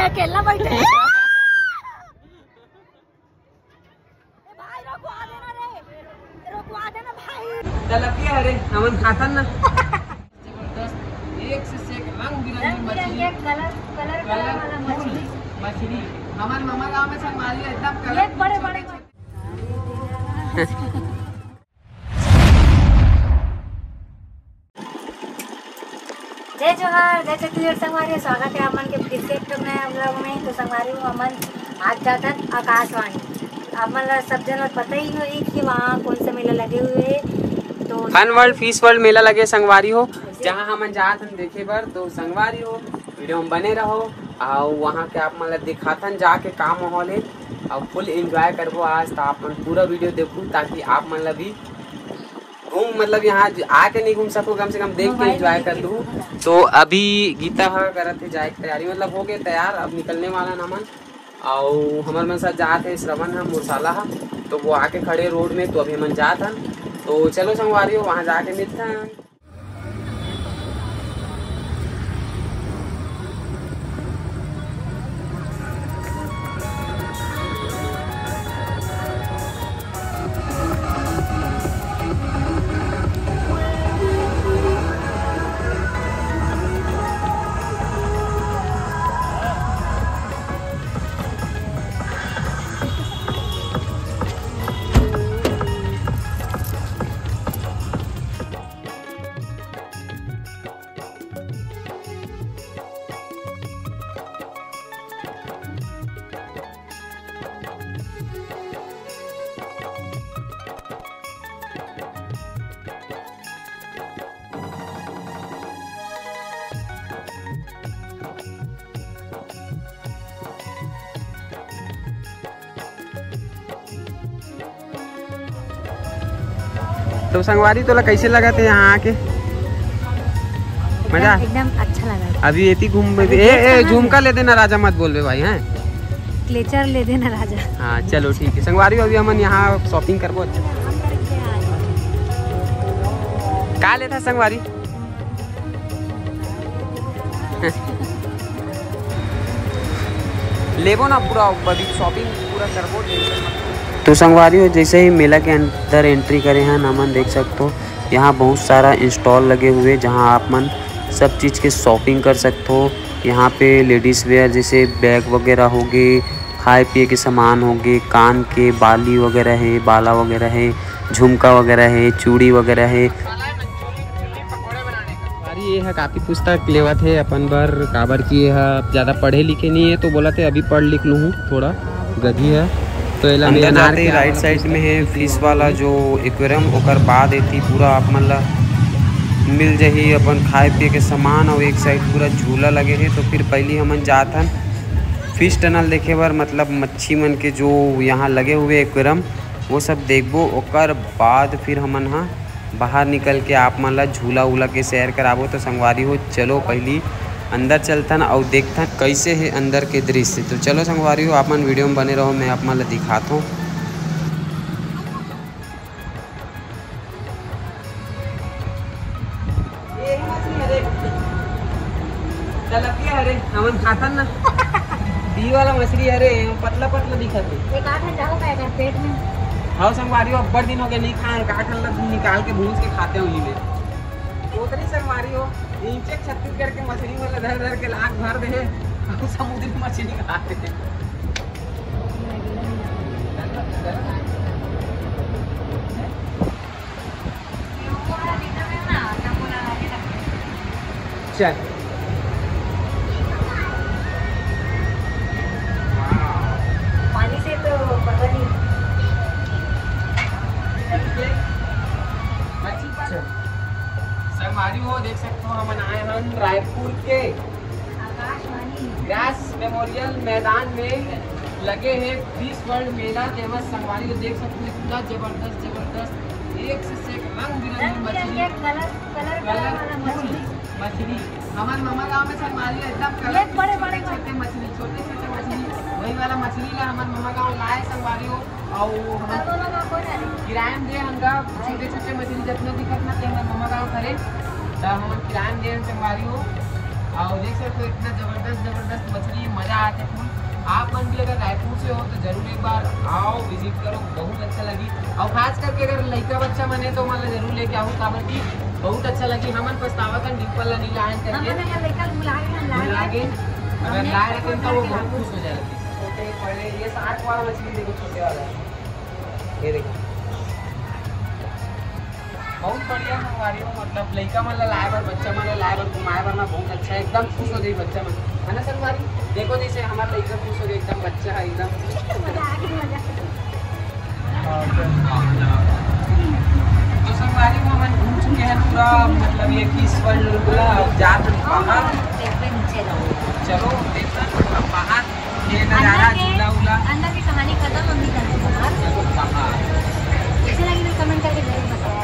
अकेला बैठे भाई रोकवा देना भाई। तलपिया अरे हमन खातन ना जबरदस्त एक से एक रंग बिरंगी मछली कलर वाला मछली मछली हमारे मामा गांव में संभाली एकदम कलर बड़े बड़े जय जोहार जय छत्तीसगढ़ संगवारी स्वागत है अमन के फिर से एक नया ब्लॉग में। तो संगवारी हूँ अमन आज जाता आकाशवाणी। अमन सब जन पता ही हो कि वहाँ कौन सा मेला लगे हुए है। तो फन वर्ल्ड फिश वर्ल्ड मेला लगे संगवारी हो जहाँ हम जात हन देखे बर। तो संगवारी हो वीडियो में बने रहो और वहाँ के आप मतलब दिखाथन जाके का माहौल है और फुल एंजॉय करबो आज। तो आप पूरा वीडियो देखो ताकि आप मतलब भी घूम मतलब यहाँ आके नहीं घूम सको कम से कम देख के एंजॉय कर लूँ। तो अभी गीता करत है जाए की तैयारी मतलब हो गए तैयार अब निकलने वाला नमन और हमारे मन साथ जात है श्रवण है मुरसाला है। तो वो आके खड़े रोड में तो अभी हम जात हन। तो चलो संगवारी हो वहाँ जाके मिलते हैं। तो संगवारी तोला कैसे लगा थे यहाँ आके मजा एकदम अच्छा लगा। अभी एती घूम झुमका ले देना राजा मत बोल भाई हैं क्लेचर ले देना राजा। हाँ चलो ठीक है संगवारी अभी हम यहाँ शॉपिंग करबो। अच्छा का लेता संगवारी लेबो ना पूरा अभी शॉपिंग पूरा करबो। तो संगवारी हो जैसे ही मेला के अंदर एंट्री करे हैं नमन देख सकते हो यहाँ बहुत सारा इंस्टॉल लगे हुए जहाँ आप मन सब चीज़ के शॉपिंग कर सकते हो। यहाँ पे लेडीज़ वेयर जैसे बैग वगैरह हो गए खाए पिए के सामान हो गए कान के बाली वगैरह है बाला वगैरह है झुमका वगैरह है चूड़ी वगैरह है। ये है काफ़ी पुस्तक लेवत है अपन बर काबर की है ज़्यादा पढ़े लिखे नहीं है तो बोला थे अभी पढ़ लिख लूँ थोड़ा गधी है। तो अंदर जाते राइट साइड में है फिश वाला जो एक्वेरियम ओकर बाद एथी पूरा आप मतलब मिल जाही अपन खाए पिए के सामान और एक साइड पूरा झूला लगे है। तो फिर पहले हमन जात हन फिश टनल देखे बर मतलब मच्छी मन के जो यहाँ लगे हुए एक्वेरियम वो सब देखबो ओकर बाद फिर हमन हाँ बाहर निकल के आप मन ला झूला उला के सैर कराबो। तो संगवारी हो चलो पहली अंदर चलतन और देखता कैसे है अंदर के दृश्य। तो चलो संगवारी हो आप मन वीडियो में बने रहो मैं आप मन ला दिखाता हूँ। तलपिया अरे हमन खातन ना दी वाला मछली अरे पतला पतला दिखत है एक आठ जाओ का पेट में। हाँ संगवारी हो अब्बड़ दिन हो गए नहीं खाए काट निकाल के भूंज के खाते हो ही में उतरी संगवारी हो नीचे छत्तीसगढ़ के मछली वाला धर धर के लाख भर दे समुद्री मछली खाते हैं। चल पानी से तो पता नहीं संगवारी हो देख सकते हो हम आए हैं रायपुर के ग्रास मेमोरियल मैदान में लगे हैं फिश वर्ल्ड मेला फेमस। संगवारी हो देख सकते हो इतना जबरदस्त एक से एक रंग बिरंगी मछली हमारे मामा गांव में संगवारी एकदम कलर बड़े छोटे मछली वही वाला मछली ला हमारे मामा गांव लाए संगवारी हो और किराए में दे हमका छोटे छोटे मछली जितना दिखत ना हमारे मामा गांव करे तो हम किराए में दे संगवारी हो और देख सकते हो इतना जबरदस्त मछली रायपुर से हो तो जरूर एक बार आओ, विजिट करो, बहुत अच्छा लगी। और खास करके अगर लड़का बच्चा मने तो मतलब जरूर लेके आओ काबर की बहुत अच्छा लगी। हमन पछतावा था डिम्पल नहीं लाइन करके लागे, अगर लाए रखे तो वो बहुत खुश हो जाएगी। छोटे बड़े ये 60 वाला मछली देखो, छोटे वाला ये देखो बहुत बढ़िया संगवारी हो। मतलब लड़का मन लाए बर, बच्चा मन लाए बर, घुमाए बर ना बहुत अच्छा है, एकदम खुश हो जाए बच्चा मन, है ना संगवारी। देखो जैसे हमारा लड़का खुश हो गया, एकदम बच्चा है एकदम। तो संगवारी को हम घूम चुके हैं पूरा, मतलब ये किस वर्ल्ड जात बाहर। चलो देखते हैं बाहर ये नजारा, झूला उला अंदर की कहानी खत्म हम नहीं करते बाहर। कैसे लगी तो कमेंट करके जरूर बताओ।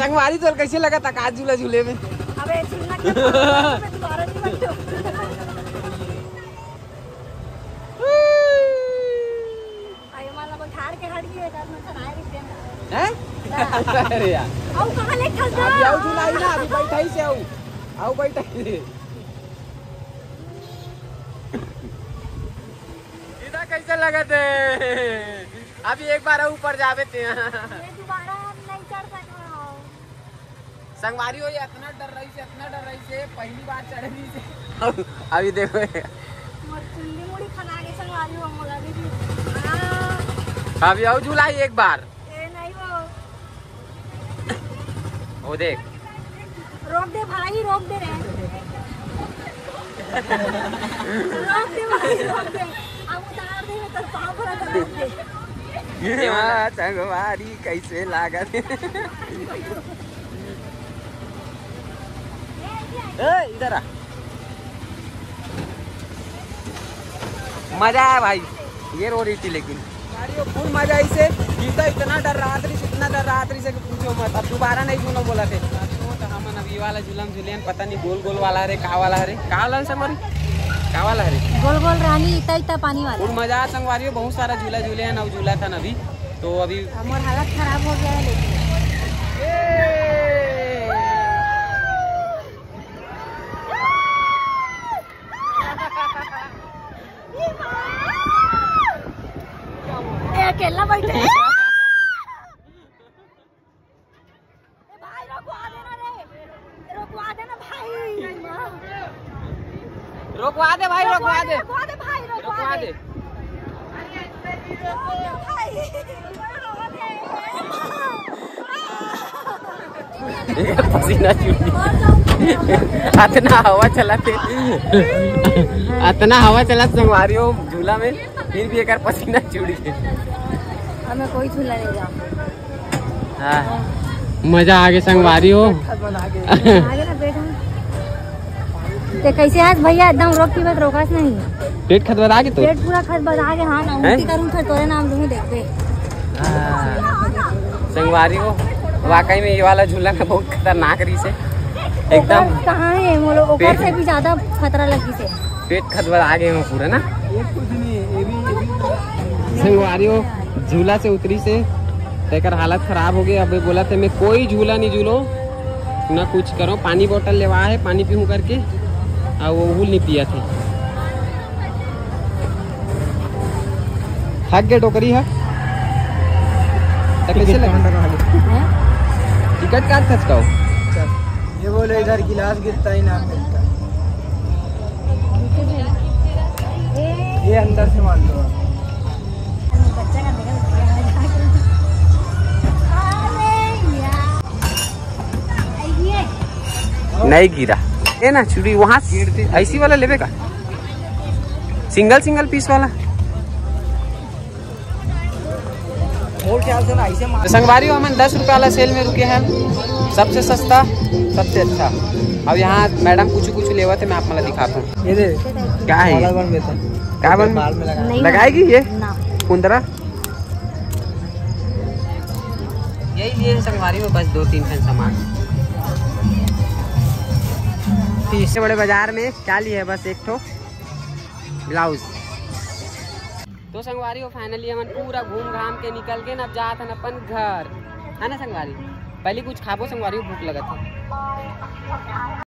संगवारी तो कैसे लगा था काज झूला झूले में? अबे झूलना के दोबारा नहीं बनते। आयो माला को ठाड़ के हट गए कर में चढ़ाए रिश्ते हैं। अरे यार आओ कहां ले खस जा, अभी आओ झूलाई ना, अभी बैठा ही से आओ बैठा ही। इधर कैसे लगा थे? अभी एक बार ऊपर जावे थे, दोबारा नहीं चढ़ सकता। संगवारी हो ये इतना डर रही से पहली बार चढ़नी से। अभी देखो मुड़ी खना के संगवारी हो मोला दीदी। अभी आओ झूलाई एक बार। ए नहीं वो देख, रोक दे भाई, रोक दे रे। रोक दे भाई, रोक दे। अब उतार दे तो पांव पर रोक दे। ये संगवारी कैसे लागत? इधर आ, मजा है भाई, ये रो रही थी लेकिन फुल मजा इसे। इतना डर रहा था से पूछो मत। अब दोबारा नहीं झूलो बोला थे तो हम अभी वाला झूलम झूले, पता नहीं गोल गोल वाला है का वाला है, का वाला संगवारी, का वाला है गोल गोल रानी इतना पानी वाला। फुल मजा संगवारी, बहुत सारा झूला झूले हैं, नव झूला था अभी तो अभी हमारी हालत खराब हो गया है लेकिन अकेला बैठे। भाई रोकवा देना रे, रोकवा देना भाई, रोकवा दे भाई, रोकवा दे भाई, रोकवा दे। पसीना इतना हवा चलाते, इतना हवा चला संगवारी हो झूला में, फिर भी एक पसीना चुड़ी है। हमें कोई झूला नहीं जा। हाँ मजा आगे संगवारी हो। आगे ना बैठा ते कैसे आज भैया एकदम रोक की बात रोकास नहीं। पेट खदबदा के तो पेट पूरा खदबदा के। हाँ ना उल्टी करूं फिर तोरे नाम लूंगी देखते। संगवारी हो वाकई में ये वाला झूला का बहुत खतरनाक रही से एकदम। कहाँ है वो लोग, ऊपर से भी ज्यादा खतरा लगी से। पेट खदबदा आगे में पूरा ना। संगवारी हो झूला से उतरी से तेकर हालत खराब हो गई। अब बोला थे मैं कोई झूला नहीं झूलो ना कुछ करो, पानी बोतल लेवा है, पानी पीऊँ करके और वो नहीं पिया थे। थक गए टोकरी है कैसे टिकट काट सकता हो? ये बोले इधर गिलास गिरता ही ना मिलता, ये अंदर से मान लो। नहीं गिरा ये ना चूड़ी वहाँ ऐसी वाला लेवे का सिंगल सिंगल पीस वाला। मोर ख्याल से ना ऐसे तो संगवारी हो हम 10 रुपये वाला सेल में रुके हैं, सबसे सस्ता सबसे अच्छा। अब यहाँ मैडम कुछ लेवा थे, मैं आप मला दिखाता हूँ। ये दे क्या है ये? क्या बन बाल में लगा लगाएगी ये ना। कुंदरा? यही लिए हैं संगवारी में, बस 2-3 फैन सामान। इससे बड़े बाजार में क्या लिए है? बस एक ठो ब्लाउज। तो संगवारी हो फाइनली हम पूरा घूम घाम के निकल के ना जात हन अपन घर, है ना संगवारी? पहले कुछ खाबो संगवारी, भूख लगा था।